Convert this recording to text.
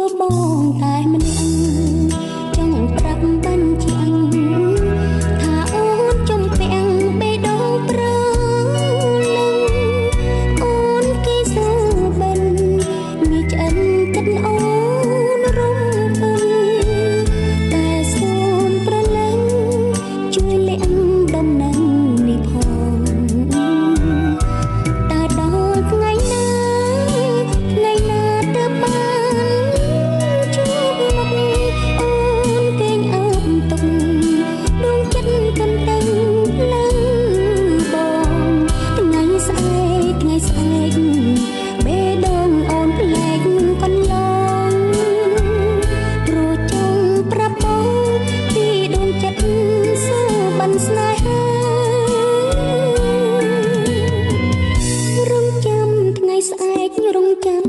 បបងតែម្នាក់ចង់ប្រាប់បញ្ជាក់ថាអូនចំពាំងបេះដូងព្រលឹងអូនគេសើបិនងាយឆ្អិនគិតអូនរំពឹងតែសូមប្រលឹងជួយលាក់ដំណឹងនេះផងតើដល់ថ្ងៃណាទើបបានជួបមុខអូនគេងអើមទុកដួងចិត្តកន្តឹងលើបងថ្ងៃស្អែកបេះដូងអូនប្លែកកន្លងព្រោះចង់ប្រាប់បងពីដួងចិត្តសើបានស្នេហារងចាំថ្ងៃស្អែករងចាំ